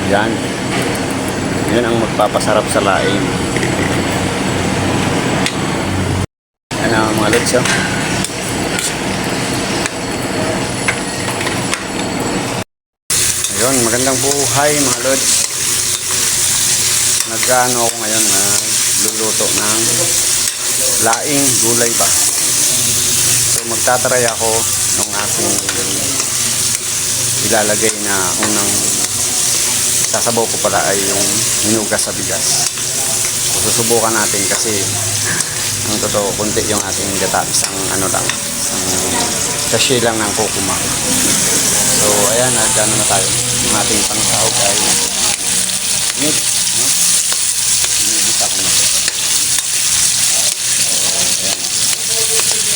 Yan. Yan ang magpapasarap sa laing. Yan ang mga lods, oh. Ayun, magandang buhay mga lods. Nagano ako ngayon na luluto ng laing gulay ba. So magtatry ako ng ating ilalagay na unang sasabaw ko pala ay yung hinugas sa bigas. So, susubukan natin kasi ang totoo kunti yung ating gata, isang ano lang, isang sachet lang ng kukuma. So ayan, nagano na tayo. Yung ating pangsahog ay meat, no? Inibita ko na. So ayan.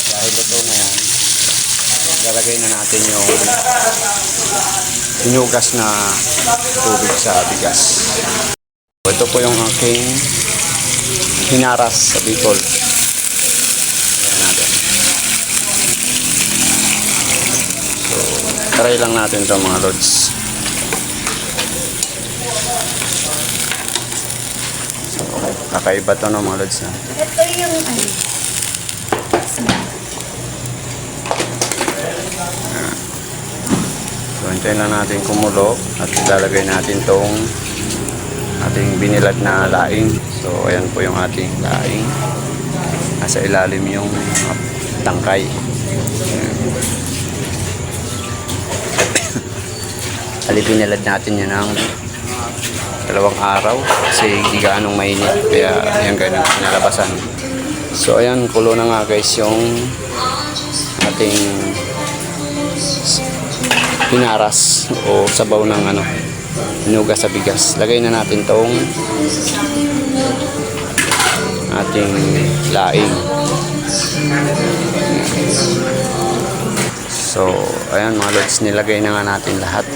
Dahil ito na yan, lalagay na natin yung hinugas na tubig sa bigas. So, ito po yung aking hinaras sa Bicol. Ayan natin. So, try lang natin ito mga lods. So, kakaiba ito no mga lods na. Ito yung ano. So, hintayin lang natin kumulo at ilalagay natin tong ating binilad na laing. So, ayan po yung ating laing. Nasa ilalim yung tangkay. Binilad natin yan ng 2 araw kasi hindi gaanong mainit. Kaya, ayan ganun, pinalabasan. So, ayan, kulo na nga guys yung ating hinaras o sabaw ng ano, hinugas sa bigas. Lagay na natin tong ating laing. So, ayan mga lods, nilagay na nga natin lahat.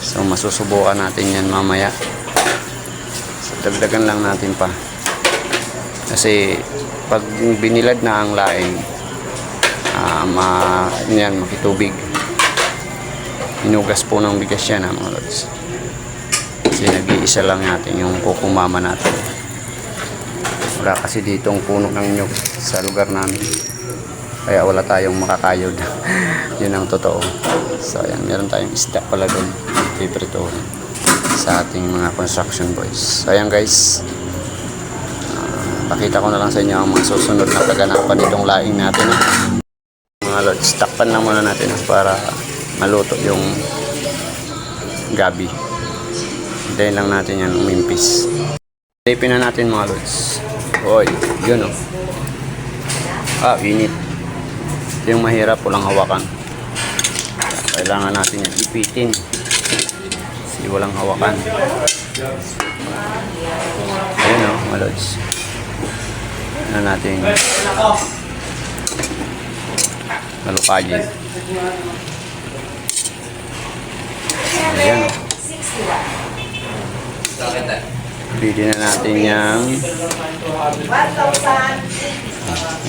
So, masusubukan natin yan mamaya. So, dagdagan lang natin pa. Kasi, pag binilad na ang laing, yan, makitubig. Hinugas po ng bigas yan mga lods. Kasi nag-iisa lang natin yung kukumama natin. Wala kasi ditong puno ng nyug sa lugar namin. Kaya wala tayong makakayod. Yun ang totoo. So ayan, meron tayong isda pala doon. Ipritohin sa ating mga construction boys. So ayan guys. Pakita ko na lang sa inyo ang mga susunod na kaganapan nitong laing natin. Mga lods, takpan lang muna natin para maluto yung gabi. Hintayin lang natin yan umimpis. Tapin na natin mga lods. Oy, yun oh. Init. Ito yung mahirap, walang hawakan. Kailangan natin yan ipitin. Kasi walang hawakan. Ayun oh, mga lods. Na natin malukayin. Ayan. Pili na natin yung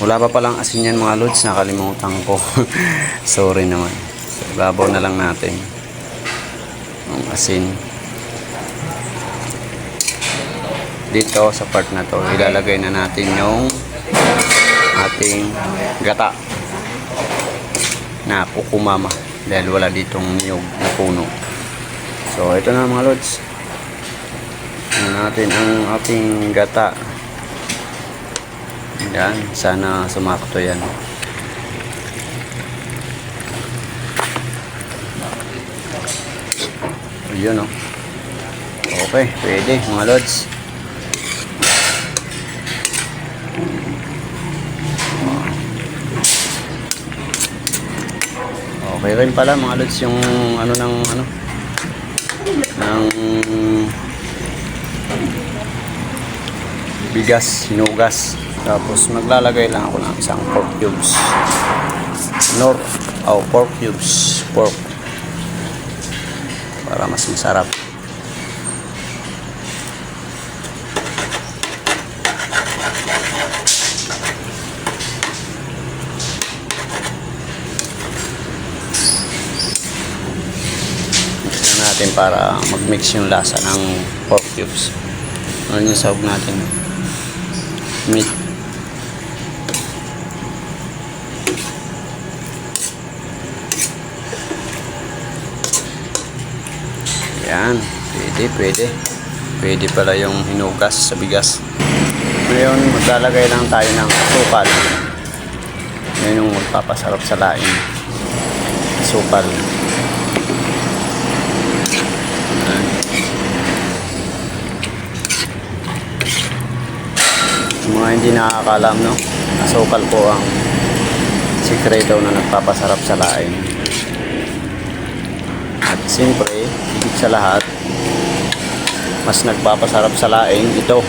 wala pa palang asin yan mga lods, nakalimutan ko. Sorry naman. So, babaw na lang natin ang asin dito sa part na to. Ilalagay na natin yung ating gata na kukumama dahil wala ditong niyog na puno. So ito na mga lods, natin ang ating gata. Yan, sana sumakto yan. Yun o. Okay, pwede mga lods. Okay rin pala mga lods yung ano ng ano ng bigas, hinugas. Tapos maglalagay lang ako ng isang pork cubes. Pork cubes. Pork. Para mas masarap. para mag-mix yung lasa ng pork cubes. Ano yung sahog natin? Meat. Yan. Pwede pala yung hinugas sa bigas. Ngayon, maglalagay lang tayo ng asukal. Ngayon yung magpapasarap sa laing. Asukal. Yung mga hindi nakakalam, no? Asukal po ang sikreto na nagpapasarap sa laing. At siyempre, higit sa lahat, mas nagpapasarap sa laing ito.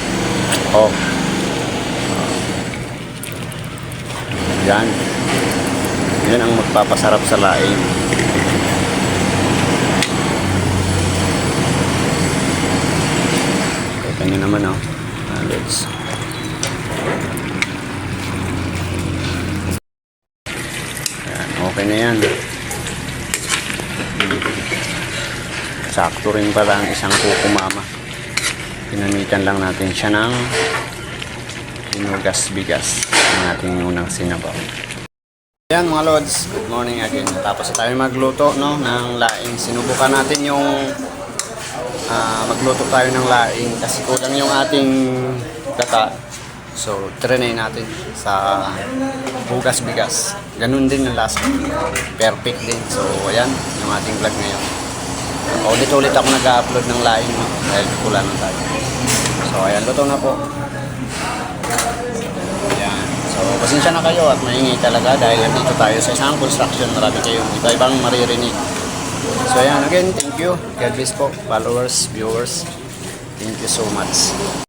Oh. Yan. Yan ang magpapasarap sa laing. Kita nyo naman, oh. Let's. Yan, okay na yan. Sakto rin pala ang isang kuko mama. Pinamitan lang natin siya ng hinugas bigas ng ating unang sinabaw. Ayan mga lods, good morning again. Tapos na tayo magluto, no, ng laing. Sinubukan natin yung magluto tayo ng laing kasi kulang yung ating gata. So, trinay natin sa hugas bigas. Ganun din yung lasa. Perfect din. So, ayan yung ating vlog ngayon. Ulit-ulit ako nag-upload ng laing, no, dahil kulang na tayo. So, ayan, luto na po. Ayan. So, pasensya na kayo at maingay talaga dahil dito tayo sa isang construction. Marami kayong iba-ibang maririnig. So, ayan, again, thank you. God bless po, followers, viewers. Thank you so much.